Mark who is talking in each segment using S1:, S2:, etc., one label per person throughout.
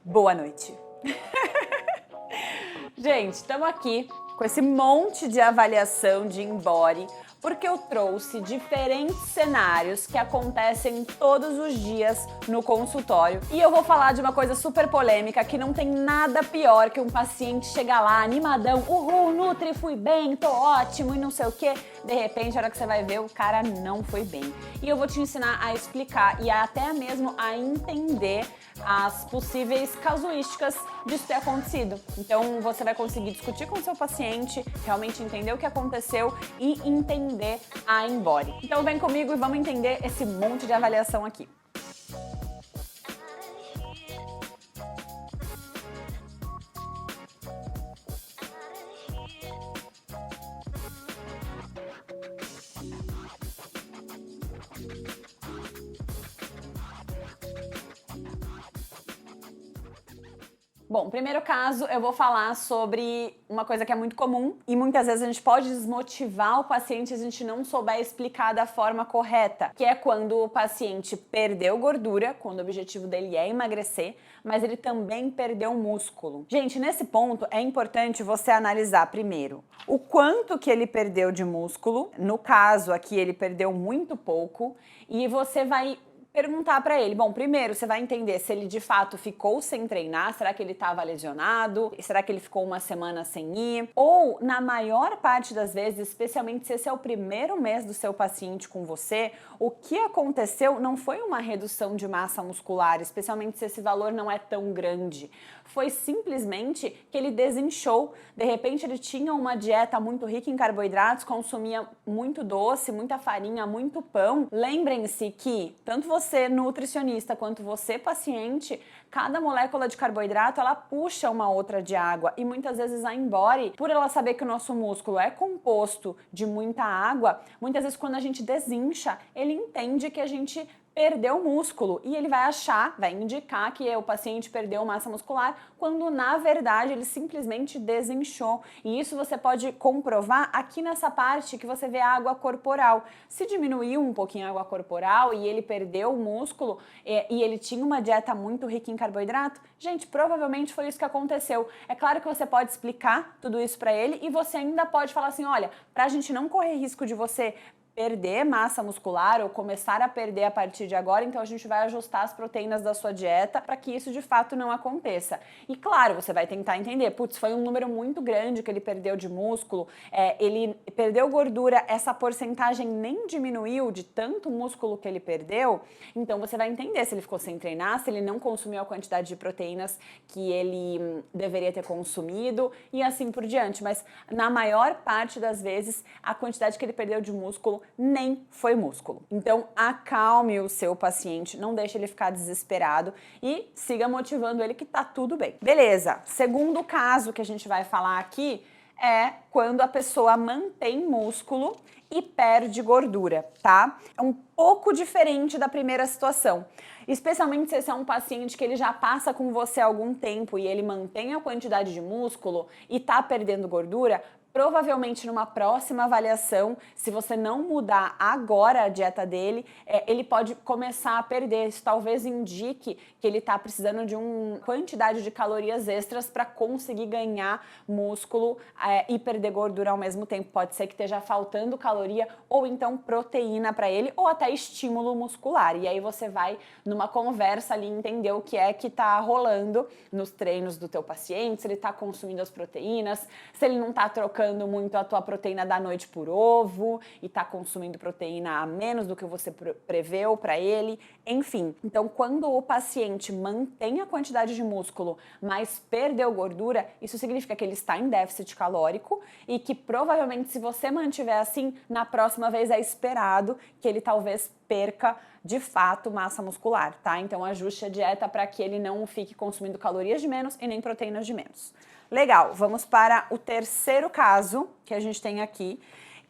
S1: Boa noite. Gente, estamos aqui com esse monte de avaliação de InBody porque eu trouxe diferentes cenários que acontecem todos os dias no consultório. E eu vou falar de uma coisa super polêmica que não tem nada pior que um paciente chegar lá animadão, uhul, Nutri, fui bem, tô ótimo e não sei o que. De repente, a hora que você vai ver, o cara não foi bem. E eu vou te ensinar a explicar e até mesmo a entender as possíveis casuísticas disso ter acontecido. Então você vai conseguir discutir com o seu paciente, realmente entender o que aconteceu e entender a InBody. Então vem comigo e vamos entender esse monte de avaliação aqui. Bom, primeiro caso, eu vou falar sobre uma coisa que é muito comum e muitas vezes a gente pode desmotivar o paciente se a gente não souber explicar da forma correta, que é quando o paciente perdeu gordura, quando o objetivo dele é emagrecer, mas ele também perdeu músculo. Gente, nesse ponto é importante você analisar primeiro o quanto que ele perdeu de músculo, no caso aqui ele perdeu muito pouco, e você vai perguntar para ele, bom, primeiro você vai entender se ele de fato ficou sem treinar, será que ele estava lesionado, será que ele ficou uma semana sem ir, ou na maior parte das vezes, especialmente se esse é o primeiro mês do seu paciente com você, o que aconteceu não foi uma redução de massa muscular, especialmente se esse valor não é tão grande, foi simplesmente que ele desinchou, de repente ele tinha uma dieta muito rica em carboidratos, consumia muito doce, muita farinha, muito pão. Lembrem-se que tanto você nutricionista quanto você paciente, cada molécula de carboidrato ela puxa uma outra de água e muitas vezes a InBody, por ela saber que o nosso músculo é composto de muita água, muitas vezes quando a gente desincha, ele entende que a gente perdeu músculo e ele vai achar, vai indicar que o paciente perdeu massa muscular, quando na verdade ele simplesmente desinchou. E isso você pode comprovar aqui nessa parte que você vê a água corporal. Se diminuiu um pouquinho a água corporal e ele perdeu o músculo e ele tinha uma dieta muito rica em carboidrato, gente, provavelmente foi isso que aconteceu. É claro que você pode explicar tudo isso para ele e você ainda pode falar assim, olha, para a gente não correr risco de você perder massa muscular ou começar a perder a partir de agora, então a gente vai ajustar as proteínas da sua dieta para que isso de fato não aconteça. E claro, você vai tentar entender, putz, foi um número muito grande que ele perdeu de músculo, ele perdeu gordura, essa porcentagem nem diminuiu de tanto músculo que ele perdeu, então você vai entender se ele ficou sem treinar, se ele não consumiu a quantidade de proteínas que ele deveria ter consumido e assim por diante, mas na maior parte das vezes a quantidade que ele perdeu de músculo nem foi músculo. Então acalme o seu paciente, não deixe ele ficar desesperado e siga motivando ele que tá tudo bem. Beleza, segundo caso que a gente vai falar aqui é quando a pessoa mantém músculo e perde gordura, tá? É um pouco diferente da primeira situação. Especialmente se esse é um paciente que ele já passa com você há algum tempo e ele mantém a quantidade de músculo e tá perdendo gordura, provavelmente numa próxima avaliação, se você não mudar agora a dieta dele, ele pode começar a perder. Isso talvez indique que ele está precisando de uma quantidade de calorias extras para conseguir ganhar músculo e perder gordura ao mesmo tempo. Pode ser que esteja faltando caloria ou então proteína para ele ou até estímulo muscular. E aí você vai numa conversa ali entender o que é que está rolando nos treinos do teu paciente, se ele está consumindo as proteínas, se ele não está trocando muito a tua proteína da noite por ovo e tá consumindo proteína a menos do que você preveu para ele, enfim. Então, quando o paciente mantém a quantidade de músculo, mas perdeu gordura, isso significa que ele está em déficit calórico e que provavelmente se você mantiver assim, na próxima vez é esperado que ele talvez perca de fato massa muscular, tá? Então ajuste a dieta para que ele não fique consumindo calorias de menos e nem proteínas de menos. Legal, vamos para o terceiro caso que a gente tem aqui,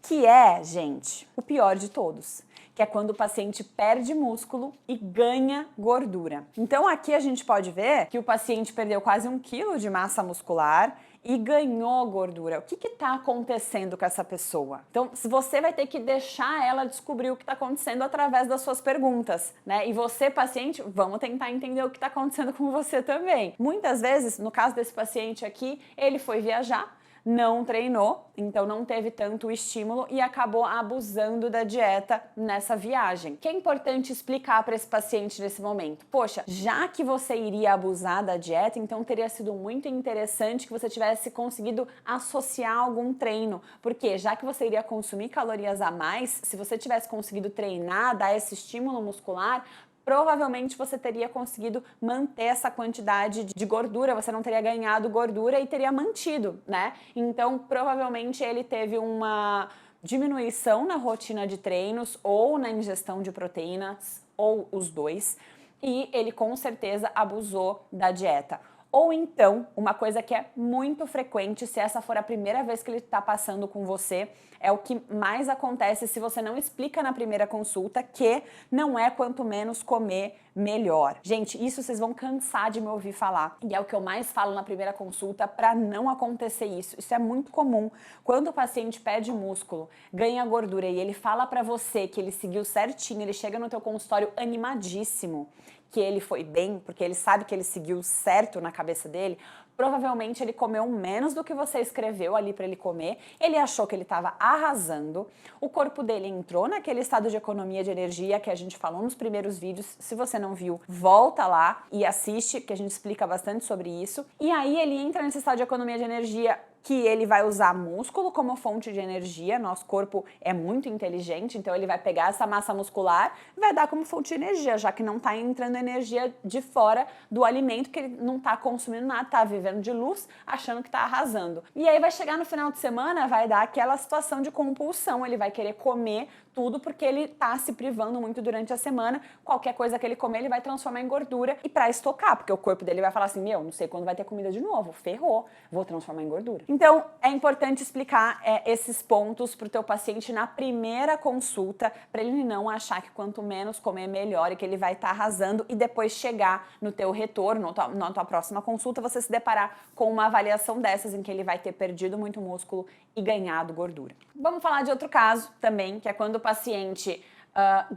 S1: que é, gente, o pior de todos. que é quando o paciente perde músculo e ganha gordura. Então aqui a gente pode ver que o paciente perdeu quase 1 quilo de massa muscular e ganhou gordura. O que está acontecendo com essa pessoa? Então, você vai ter que deixar ela descobrir o que está acontecendo através das suas perguntas, né? E você, paciente, vamos tentar entender o que está acontecendo com você também. Muitas vezes, no caso desse paciente aqui, ele foi viajar, não treinou, então não teve tanto estímulo e acabou abusando da dieta nessa viagem. O que é importante explicar para esse paciente nesse momento? Poxa, já que você iria abusar da dieta, então teria sido muito interessante que você tivesse conseguido associar algum treino, porque já que você iria consumir calorias a mais, se você tivesse conseguido treinar, dar esse estímulo muscular, provavelmente você teria conseguido manter essa quantidade de gordura, você não teria ganhado gordura e teria mantido, né? Então, provavelmente ele teve uma diminuição na rotina de treinos ou na ingestão de proteínas, ou os dois, e ele com certeza abusou da dieta. Ou então, uma coisa que é muito frequente, se essa for a primeira vez que ele está passando com você, é o que mais acontece se você não explica na primeira consulta, que não é quanto menos comer, melhor. Gente, isso vocês vão cansar de me ouvir falar. E é o que eu mais falo na primeira consulta para não acontecer isso. Isso é muito comum. Quando o paciente perde músculo, ganha gordura e ele fala para você que ele seguiu certinho, ele chega no teu consultório animadíssimo, que ele foi bem, porque ele sabe que ele seguiu certo na cabeça dele, provavelmente ele comeu menos do que você escreveu ali para ele comer, ele achou que ele estava arrasando, o corpo dele entrou naquele estado de economia de energia que a gente falou nos primeiros vídeos. Se você não viu, volta lá e assiste, que a gente explica bastante sobre isso. E aí ele entra nesse estado de economia de energia que ele vai usar músculo como fonte de energia. Nosso corpo é muito inteligente, então ele vai pegar essa massa muscular e vai dar como fonte de energia, já que não está entrando energia de fora do alimento, que ele não está consumindo nada, está vivendo de luz, achando que está arrasando. E aí vai chegar no final de semana, vai dar aquela situação de compulsão, ele vai querer comer tudo porque ele está se privando muito durante a semana. Qualquer coisa que ele comer, ele vai transformar em gordura e para estocar, porque o corpo dele vai falar assim, meu, não sei quando vai ter comida de novo, ferrou, vou transformar em gordura. Então, é importante explicar esses pontos para o teu paciente na primeira consulta, para ele não achar que quanto menos comer, melhor, e que ele vai estar arrasando, e depois chegar no teu retorno, na tua próxima consulta, você se deparar com uma avaliação dessas, em que ele vai ter perdido muito músculo e ganhado gordura. Vamos falar de outro caso também, que é quando o paciente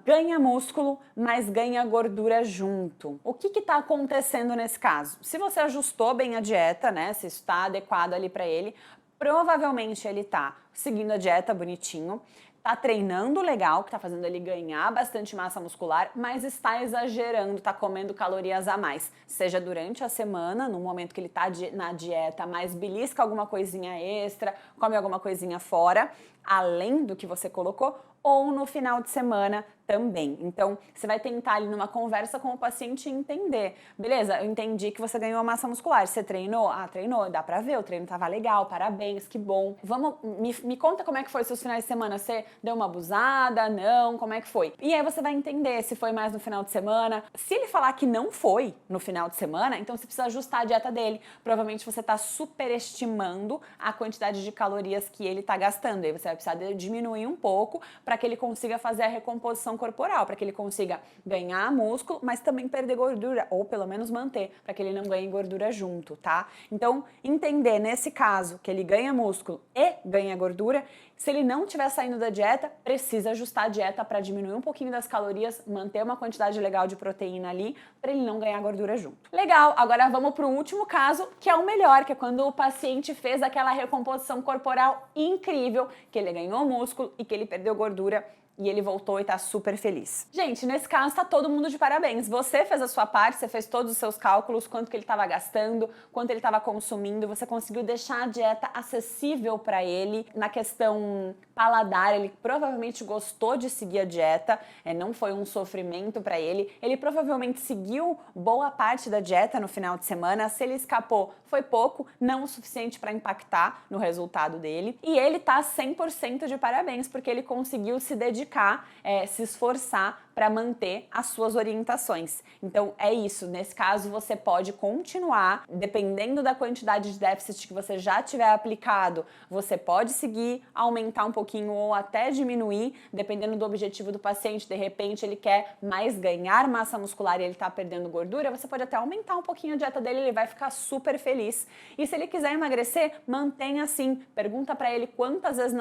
S1: ganha músculo, mas ganha gordura junto. O que está acontecendo nesse caso? Se você ajustou bem a dieta, né, se está adequado ali para ele, provavelmente ele está seguindo a dieta bonitinho, tá treinando legal, que tá fazendo ele ganhar bastante massa muscular, mas está exagerando, tá comendo calorias a mais. Seja durante a semana, no momento que ele tá na dieta, mas belisca alguma coisinha extra, come alguma coisinha fora, além do que você colocou, ou no final de semana também. Então, você vai tentar ali numa conversa com o paciente entender. Beleza, eu entendi que você ganhou massa muscular. Você treinou? Ah, treinou, dá pra ver, o treino tava legal, parabéns, que bom. Vamos, me conta como é que foi seus finais de semana. Você deu uma abusada? Não? Como é que foi? E aí você vai entender se foi mais no final de semana. Se ele falar que não foi no final de semana, então você precisa ajustar a dieta dele. Provavelmente você tá superestimando a quantidade de calorias que ele tá gastando. Aí você vai precisar diminuir um pouco para que ele consiga fazer a recomposição corporal, para que ele consiga ganhar músculo, mas também perder gordura, ou pelo menos manter, para que ele não ganhe gordura junto, tá? Então, entender nesse caso que ele ganha músculo e ganha gordura, se ele não estiver saindo da dieta, precisa ajustar a dieta para diminuir um pouquinho das calorias, manter uma quantidade legal de proteína ali, para ele não ganhar gordura junto. Legal, agora vamos para o último caso, que é o melhor, que é quando o paciente fez aquela recomposição corporal incrível, que ele ganhou músculo e que ele perdeu gordura, e ele voltou e tá super feliz. Gente, nesse caso tá todo mundo de parabéns. Você fez a sua parte, você fez todos os seus cálculos, quanto que ele estava gastando, quanto ele estava consumindo, você conseguiu deixar a dieta acessível para ele. Na questão paladar, ele provavelmente gostou de seguir a dieta, não foi um sofrimento para ele. Ele provavelmente seguiu boa parte da dieta no final de semana. Se ele escapou, foi pouco, não o suficiente para impactar no resultado dele. E ele tá 100% de parabéns, porque ele conseguiu se dedicar, se esforçar para manter as suas orientações. Então é isso, nesse caso você pode continuar, dependendo da quantidade de déficit que você já tiver aplicado, você pode seguir, aumentar um pouquinho ou até diminuir, dependendo do objetivo do paciente. De repente ele quer mais ganhar massa muscular e ele tá perdendo gordura, você pode até aumentar um pouquinho a dieta dele, ele vai ficar super feliz. E se ele quiser emagrecer, mantenha assim, pergunta para ele quantas vezes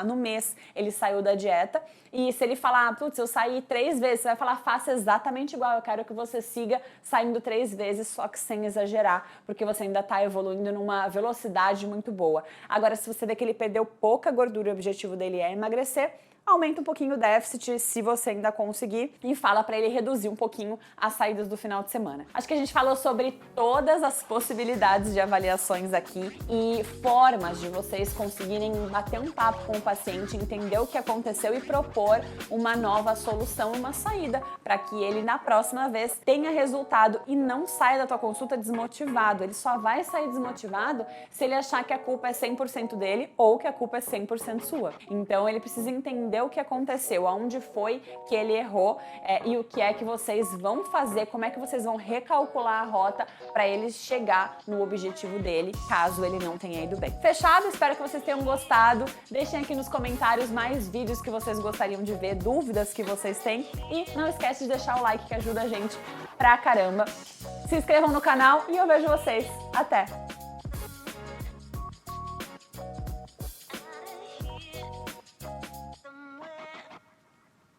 S1: no mês ele saiu da dieta, e se ele falar, putz, eu saí 3 vezes, você vai falar, faça exatamente igual, eu quero que você siga saindo 3 vezes, só que sem exagerar, porque você ainda tá evoluindo numa velocidade muito boa. Agora, se você vê que ele perdeu pouca gordura e o objetivo dele é emagrecer, aumenta um pouquinho o déficit se você ainda conseguir e fala para ele reduzir um pouquinho as saídas do final de semana. Acho que a gente falou sobre todas as possibilidades de avaliações aqui e formas de vocês conseguirem bater um papo com o paciente, entender o que aconteceu e propor uma nova solução, uma saída, para que ele na próxima vez tenha resultado e não saia da tua consulta desmotivado. Ele só vai sair desmotivado se ele achar que a culpa é 100% dele ou que a culpa é 100% sua. Então ele precisa entender o que aconteceu, aonde foi que ele errou e o que é que vocês vão fazer, como é que vocês vão recalcular a rota para ele chegar no objetivo dele, caso ele não tenha ido bem. Fechado? Espero que vocês tenham gostado. Deixem aqui nos comentários mais vídeos que vocês gostariam de ver, dúvidas que vocês têm e não esquece de deixar o like que ajuda a gente pra caramba. Se inscrevam no canal e eu vejo vocês. Até!